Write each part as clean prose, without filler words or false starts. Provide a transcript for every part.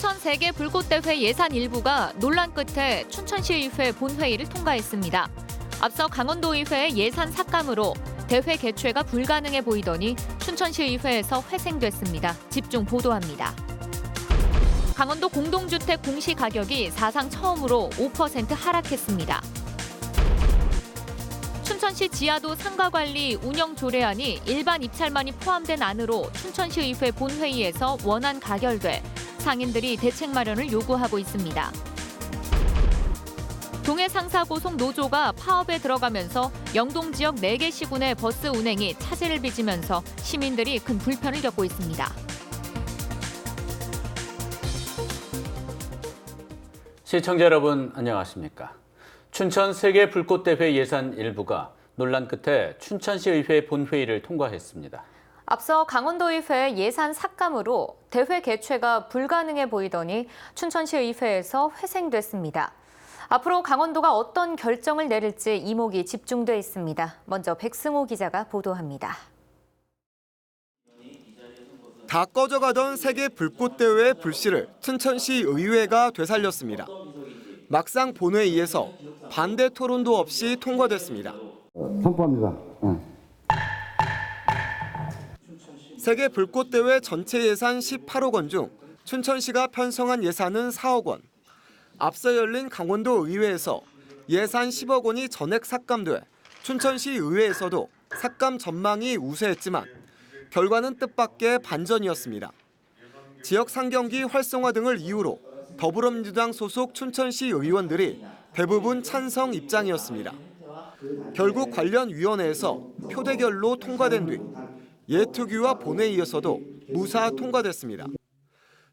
춘천 세계 불꽃대회 예산 일부가 논란 끝에 춘천시의회 본회의를 통과했습니다. 앞서 강원도의회의 예산 삭감으로 대회 개최가 불가능해 보이더니 춘천시의회에서 회생됐습니다. 집중 보도합니다. 강원도 공동주택 공시가격이 사상 처음으로 5% 하락했습니다. 춘천시 지하도 상가관리 운영 조례안이 일반 입찰만이 포함된 안으로 춘천시의회 본회의에서 원안 가결돼 상인들이 대책 마련을 요구하고 있습니다. 동해상사고속노조가 파업에 들어가면서 영동 지역 4개 시군의 버스 운행이 차질을 빚으면서 시민들이 큰 불편을 겪고 있습니다. 시청자 여러분 안녕하십니까? 춘천 세계 불꽃대회 예산 일부가 논란 끝에 춘천시의회 본회의를 통과했습니다. 앞서 강원도의회 예산 삭감으로 대회 개최가 불가능해 보이더니 춘천시의회에서 회생됐습니다. 앞으로 강원도가 어떤 결정을 내릴지 이목이 집중돼 있습니다. 먼저 백승호 기자가 보도합니다. 다 꺼져가던 세계 불꽃대회의 불씨를 춘천시 의회가 되살렸습니다. 막상 본회의에서 반대 토론도 없이 통과됐습니다. 선포합니다. 세계 불꽃대회 전체 예산 18억 원 중 춘천시가 편성한 예산은 4억 원. 앞서 열린 강원도 의회에서 예산 10억 원이 전액 삭감돼 춘천시 의회에서도 삭감 전망이 우세했지만 결과는 뜻밖의 반전이었습니다. 지역 상경기 활성화 등을 이유로 더불어민주당 소속 춘천시 의원들이 대부분 찬성 입장이었습니다. 결국 관련 위원회에서 표대결로 통과된 뒤 예투기와 본회의에서도 무사 통과됐습니다.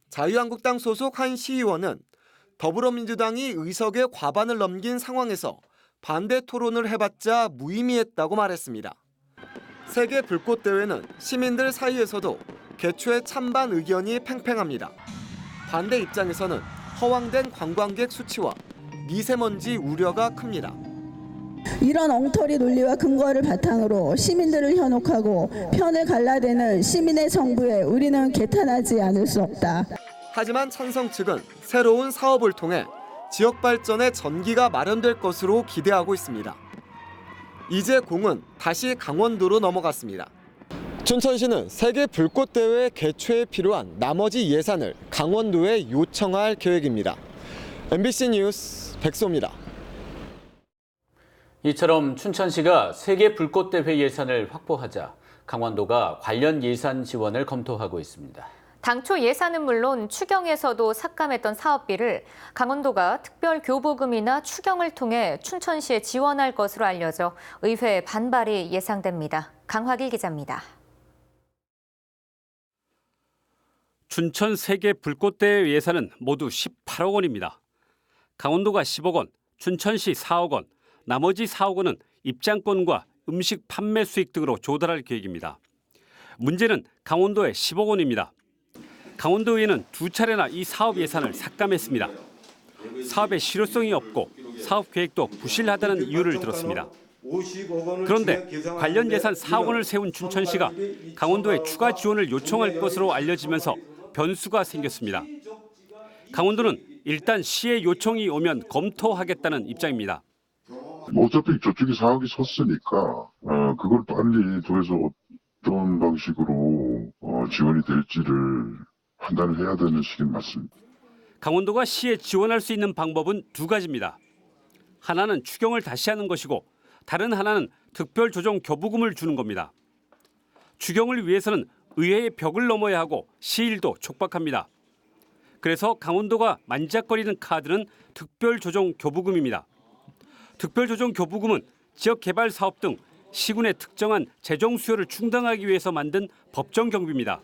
자유한국당 소속 한 시의원은 더불어민주당이 의석의 과반을 넘긴 상황에서 반대 토론을 해봤자 무의미했다고 말했습니다. 세계 불꽃대회는 시민들 사이에서도 개최 찬반 의견이 팽팽합니다. 반대 입장에서는 허황된 관광객 수치와 미세먼지 우려가 큽니다. 이런 엉터리 논리와 근거를 바탕으로 시민들을 현혹하고 편을 갈라대는 시민의 정부에 우리는 개탄하지 않을 수 없다. 하지만 찬성 측은 새로운 사업을 통해 지역 발전의 전기가 마련될 것으로 기대하고 있습니다. 이제 공은 다시 강원도로 넘어갔습니다. 춘천시는 세계 불꽃대회 개최에 필요한 나머지 예산을 강원도에 요청할 계획입니다. MBC 뉴스 백소입니다. 이처럼 춘천시가 세계 불꽃대회 예산을 확보하자 강원도가 관련 예산 지원을 검토하고 있습니다. 당초 예산은 물론 추경에서도 삭감했던 사업비를 강원도가 특별 교부금이나 추경을 통해 춘천시에 지원할 것으로 알려져 의회 반발이 예상됩니다. 강화길 기자입니다. 춘천 세계 불꽃대회 예산은 모두 18억 원입니다. 강원도가 10억 원, 춘천시 4억 원, 나머지 4억 원은 입장권과 음식 판매 수익 등으로 조달할 계획입니다. 문제는 강원도의 10억 원입니다. 강원도의회는 2차례나 이 사업 예산을 삭감했습니다. 사업의 실효성이 없고 사업 계획도 부실하다는 이유를 들었습니다. 그런데 관련 예산 4억 원을 세운 춘천시가 강원도에 추가 지원을 요청할 것으로 알려지면서 변수가 생겼습니다. 강원도는 일단 시의 요청이 오면 검토하겠다는 입장입니다. 어차피 저쪽이 사업이 섰으니까 그걸 빨리 도에서 어떤 방식으로 지원이 될지를 판단을 해야 되는 시기는 맞습니다. 강원도가 시에 지원할 수 있는 방법은 2가지입니다. 하나는 추경을 다시 하는 것이고 다른 하나는 특별조정 교부금을 주는 겁니다. 추경을 위해서는 의회의 벽을 넘어야 하고 시일도 촉박합니다. 그래서 강원도가 만작거리는 카드는 특별조정 교부금입니다. 특별조정 교부금은 지역개발 사업 등 시군의 특정한 재정 수요를 충당하기 위해서 만든 법정 경비입니다.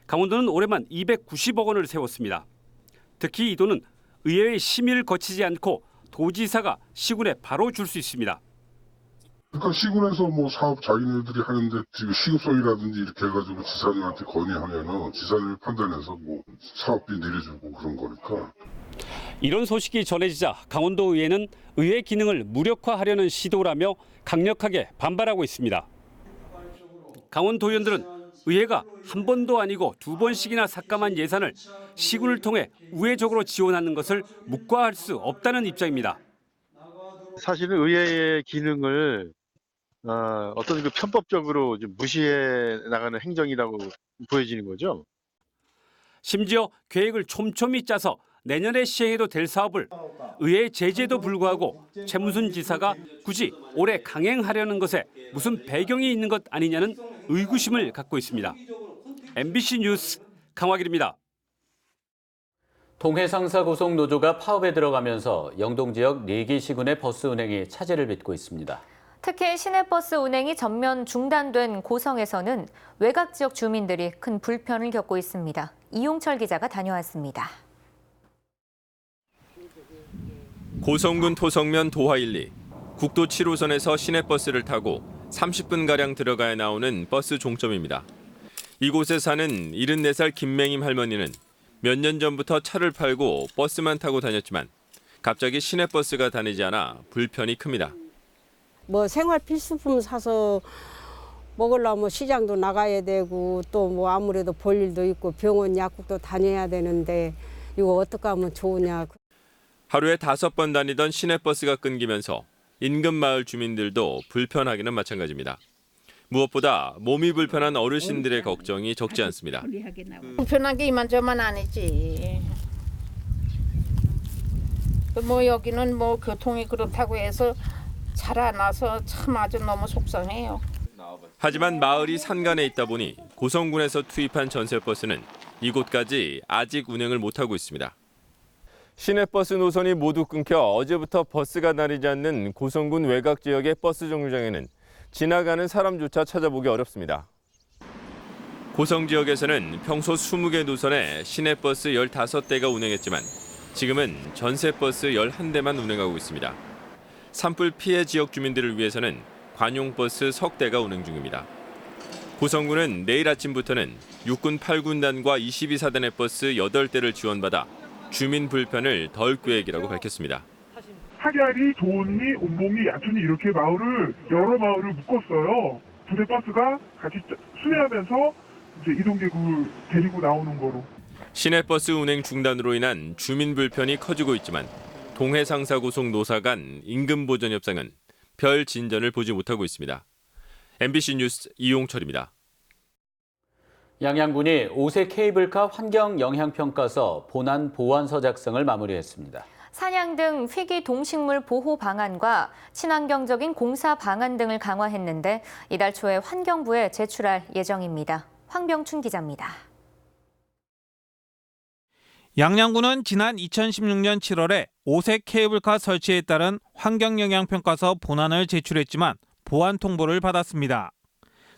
강원도는 올해만 290억 원을 세웠습니다. 특히 이 돈은 의회의 심의를 거치지 않고 도지사가 시군에 바로 줄 수 있습니다. 그러니까 시군에서 뭐 사업 자기네들이 하는데 지금 시급성이라든지 이렇게 해가지고 지사님한테 건의하면은 지사님이 판단해서 뭐 사업비 내려주고 그런 거니까. 이런 소식이 전해지자 강원도 의회는 의회 기능을 무력화하려는 시도라며 강력하게 반발하고 있습니다. 강원도 의원들은 의회가 한 번도 아니고 두 번씩이나 삭감한 예산을 시군을 통해 우회적으로 지원하는 것을 묵과할 수 없다는 입장입니다. 사실은 의회의 기능을 어떤 그 편법적으로 좀 무시해 나가는 행정이라고 보여지는 거죠. 심지어 계획을 촘촘히 짜서 내년에 시행해도 될 사업을 의회 제재에도 불구하고 최문순 지사가 굳이 올해 강행하려는 것에 무슨 배경이 있는 것 아니냐는 의구심을 갖고 있습니다. MBC 뉴스 강화길입니다. 동해상사고속노조가 파업에 들어가면서 영동 지역 4개 시군의 버스 운행이 차질을 빚고 있습니다. 특히 시내버스 운행이 전면 중단된 고성에서는 외곽 지역 주민들이 큰 불편을 겪고 있습니다. 이용철 기자가 다녀왔습니다. 고성군 토성면 도화 1리 국도 7호선에서 시내버스를 타고 30분가량 들어가야 나오는 버스 종점입니다. 이곳에 사는 74살 김맹임 할머니는 몇 년 전부터 차를 팔고 버스만 타고 다녔지만 갑자기 시내버스가 다니지 않아 불편이 큽니다. 뭐 생활 필수품 사서 먹으려면 시장도 나가야 되고 또 뭐 아무래도 볼 일도 있고 병원 약국도 다녀야 되는데 이거 어떻게 하면 좋으냐. 하루에 5번 다니던 시내버스가 끊기면서 인근 마을 주민들도 불편하기는 마찬가지입니다. 무엇보다 몸이 불편한 어르신들의 걱정이 적지 않습니다. 불편한 게 이만저만 아니지. 뭐 여기는 뭐 교통이 그렇다고 해서 잘 안 와서 참 아주 너무 속상해요. 하지만 마을이 산간에 있다 보니 고성군에서 투입한 전세버스는 이곳까지 아직 운행을 못하고 있습니다. 시내버스 노선이 모두 끊겨 어제부터 버스가 다니지 않는 고성군 외곽 지역의 버스 정류장에는 지나가는 사람조차 찾아보기 어렵습니다. 고성 지역에서는 평소 20개 노선에 시내버스 15대가 운행했지만 지금은 전세버스 11대만 운행하고 있습니다. 산불 피해 지역 주민들을 위해서는 관용버스 석 대가 운행 중입니다. 고성군은 내일 아침부터는 육군 8군단과 22사단의 버스 8대를 지원받아 주민 불편을 덜 계획이라고 밝혔습니다. 하결이, 좋은리, 온봉리, 야춘리 이렇게 여러 마을을 묶었어요. 두 대 버스가 같이 순회하면서 이제 이동객을 데리고 나오는 거로. 시내버스 운행 중단으로 인한 주민 불편이 커지고 있지만 동해상사고속 노사 간 임금 보전 협상은 별 진전을 보지 못하고 있습니다. MBC 뉴스 이용철입니다. 양양군이 5세 케이블카 환경 영향평가서 본안 보완서 작성을 마무리했습니다. 사냥 등 희귀 동식물 보호 방안과 친환경적인 공사 방안 등을 강화했는데 이달 초에 환경부에 제출할 예정입니다. 황병춘 기자입니다. 양양군은 지난 2016년 7월에 5색 케이블카 설치에 따른 환경영향평가서 본안을 제출했지만 보완 통보를 받았습니다.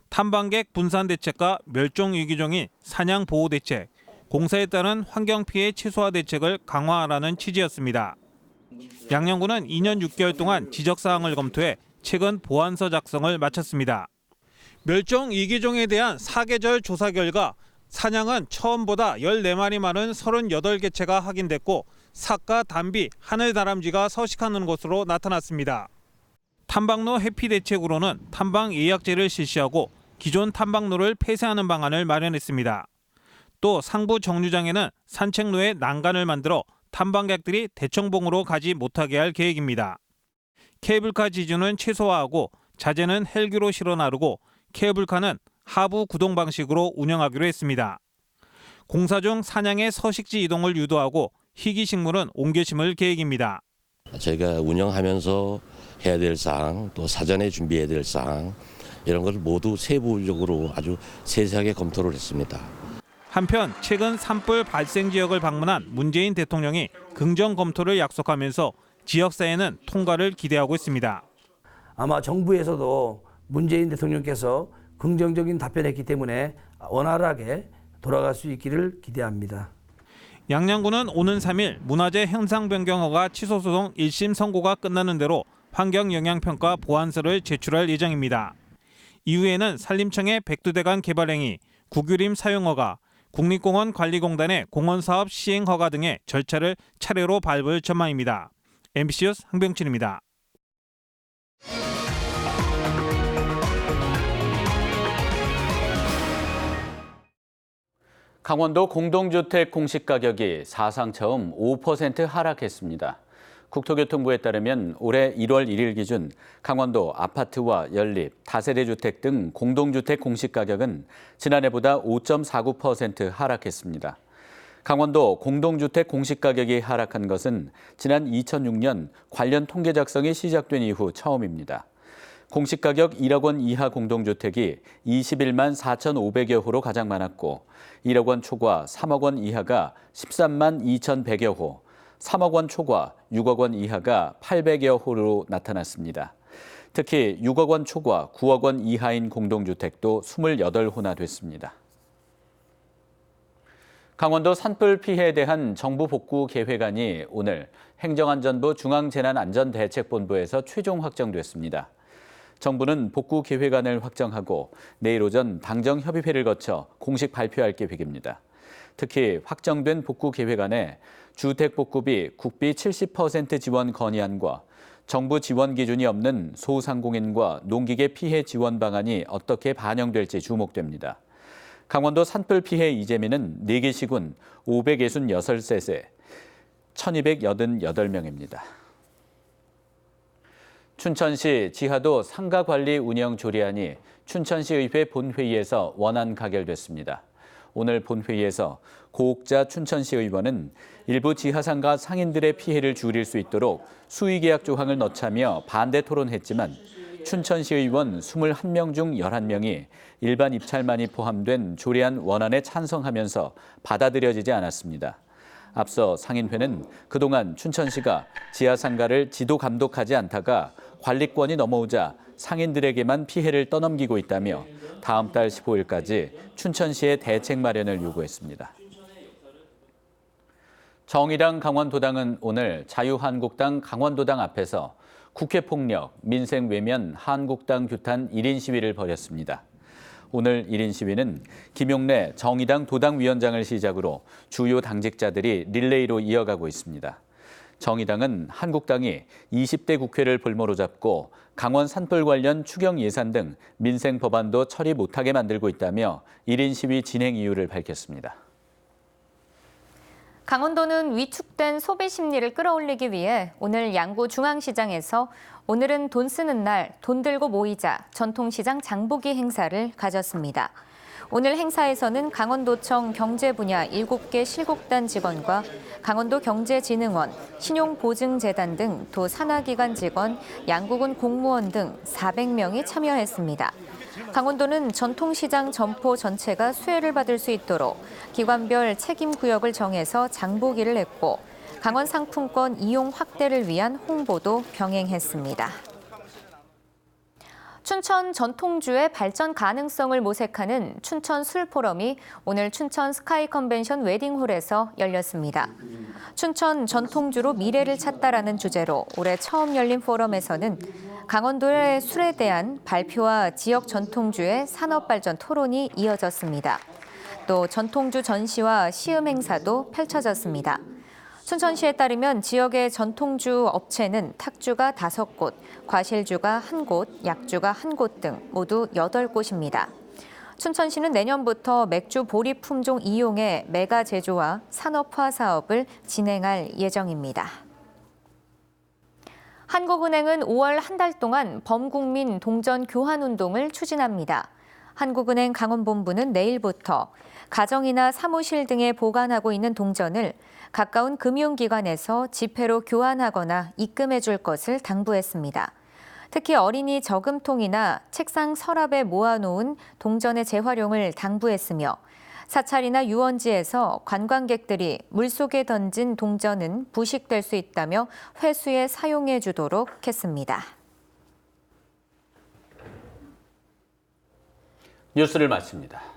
탐방객 분산 대책과 멸종위기종인 사냥 보호 대책, 공사에 따른 환경피해 최소화 대책을 강화하라는 취지였습니다. 양양군은 2년 6개월 동안 지적사항을 검토해 최근 보완서 작성을 마쳤습니다. 멸종위기종에 대한 사계절 조사 결과 사냥은 처음보다 14마리 많은 38개체가 확인됐고 삭과 담비, 하늘다람쥐가 서식하는 것으로 나타났습니다. 탐방로 해피 대책으로는 탐방 예약제를 실시하고 기존 탐방로를 폐쇄하는 방안을 마련했습니다. 또 상부 정류장에는 산책로에 난간을 만들어 탐방객들이 대청봉으로 가지 못하게 할 계획입니다. 케이블카 지주는 최소화하고 자재는 헬기로 실어 나르고 케이블카는 하부 구동 방식으로 운영하기로 했습니다. 공사 중 사냥의 서식지 이동을 유도하고 희귀 식물은 옮겨 심을 계획입니다. 저희가 운영하면서 해야 될 사항, 또 사전에 준비해야 될 사항 이런 것을 모두 세부적으로 아주 세세하게 검토를 했습니다. 한편 최근 산불 발생 지역을 방문한 문재인 대통령이 긍정 검토를 약속하면서 지역사회는 통과를 기대하고 있습니다. 아마 정부에서도 문재인 대통령께서 긍정적인 답변했기 때문에 원활하게 돌아갈 수 있기를 기대합니다. 양양군은 오는 3일 문화재 현상 변경 허가 취소 소송 1심 선고가 끝나는 대로 환경영향평가 보완서를 제출할 예정입니다. 이후에는 산림청의 백두대간 개발행위, 국유림 사용 허가, 국립공원 관리공단의 공원사업 시행 허가 등의 절차를 차례로 밟을 전망입니다. MBC 뉴스 황병춘입니다. 강원도 공동주택 공시가격이 사상 처음 5% 하락했습니다. 국토교통부에 따르면 올해 1월 1일 기준 강원도 아파트와 연립, 다세대 주택 등 공동주택 공시가격은 지난해보다 5.49% 하락했습니다. 강원도 공동주택 공시가격이 하락한 것은 지난 2006년 관련 통계 작성이 시작된 이후 처음입니다. 공시가격 1억 원 이하 공동주택이 21만 4,500여 호로 가장 많았고 1억 원 초과 3억 원 이하가 13만 2,100여 호, 3억 원 초과 6억 원 이하가 800여 호로 나타났습니다. 특히 6억 원 초과 9억 원 이하인 공동주택도 28호나 됐습니다. 강원도 산불 피해에 대한 정부 복구 계획안이 오늘 행정안전부 중앙재난안전대책본부에서 최종 확정됐습니다. 정부는 복구 계획안을 확정하고 내일 오전 당정협의회를 거쳐 공식 발표할 계획입니다. 특히 확정된 복구 계획안에 주택복구비 국비 70% 지원 건의안과 정부 지원 기준이 없는 소상공인과 농기계 피해 지원 방안이 어떻게 반영될지 주목됩니다. 강원도 산불 피해 이재민은 4개 시군 566세대 1,288명입니다. 춘천시 지하도 상가관리 운영 조례안이 춘천시의회 본회의에서 원안 가결됐습니다. 오늘 본회의에서 고옥자 춘천시 의원은 일부 지하상가 상인들의 피해를 줄일 수 있도록 수의계약 조항을 넣자며 반대 토론했지만 춘천시 의원 21명 중 11명이 일반 입찰만이 포함된 조례안 원안에 찬성하면서 받아들여지지 않았습니다. 앞서 상인회는 그동안 춘천시가 지하상가를 지도 감독하지 않다가 관리권이 넘어오자 상인들에게만 피해를 떠넘기고 있다며 다음 달 15일까지 춘천시의 대책 마련을 요구했습니다. 정의당 강원도당은 오늘 자유한국당 강원도당 앞에서 국회폭력, 민생외면, 한국당 규탄 1인 시위를 벌였습니다. 오늘 1인 시위는 김용래 정의당 도당위원장을 시작으로 주요 당직자들이 릴레이로 이어가고 있습니다. 정의당은 한국당이 20대 국회를 볼모로 잡고 강원 산불 관련 추경 예산 등 민생 법안도 처리 못하게 만들고 있다며 1인 시위 진행 이유를 밝혔습니다. 강원도는 위축된 소비 심리를 끌어올리기 위해 오늘 양구 중앙시장에서 오늘은 돈 쓰는 날, 돈 들고 모이자 전통시장 장보기 행사를 가졌습니다. 오늘 행사에서는 강원도청 경제 분야 7개 실곡단 직원과 강원도 경제진흥원, 신용보증재단 등 도 산하기관 직원, 양구군 공무원 등 400명이 참여했습니다. 강원도는 전통시장 점포 전체가 수혜를 받을 수 있도록 기관별 책임구역을 정해서 장보기를 했고 강원 상품권 이용 확대를 위한 홍보도 병행했습니다. 춘천 전통주의 발전 가능성을 모색하는 춘천 술 포럼이 오늘 춘천 스카이 컨벤션 웨딩홀에서 열렸습니다. 춘천 전통주로 미래를 찾다라는 주제로 올해 처음 열린 포럼에서는 강원도의 술에 대한 발표와 지역 전통주의 산업 발전 토론이 이어졌습니다. 또 전통주 전시와 시음 행사도 펼쳐졌습니다. 춘천시에 따르면 지역의 전통주 업체는 탁주가 5곳, 과실주가 1곳, 약주가 1곳 등 모두 8곳입니다. 춘천시는 내년부터 맥주 보리 품종 이용의 메가 제조와 산업화 사업을 진행할 예정입니다. 한국은행은 5월 한 달 동안 범국민 동전 교환 운동을 추진합니다. 한국은행 강원본부는 내일부터 가정이나 사무실 등에 보관하고 있는 동전을 가까운 금융기관에서 지폐로 교환하거나 입금해 줄 것을 당부했습니다. 특히 어린이 저금통이나 책상 서랍에 모아놓은 동전의 재활용을 당부했으며 사찰이나 유원지에서 관광객들이 물속에 던진 동전은 부식될 수 있다며 회수에 사용해 주도록 했습니다. 뉴스를 마칩니다.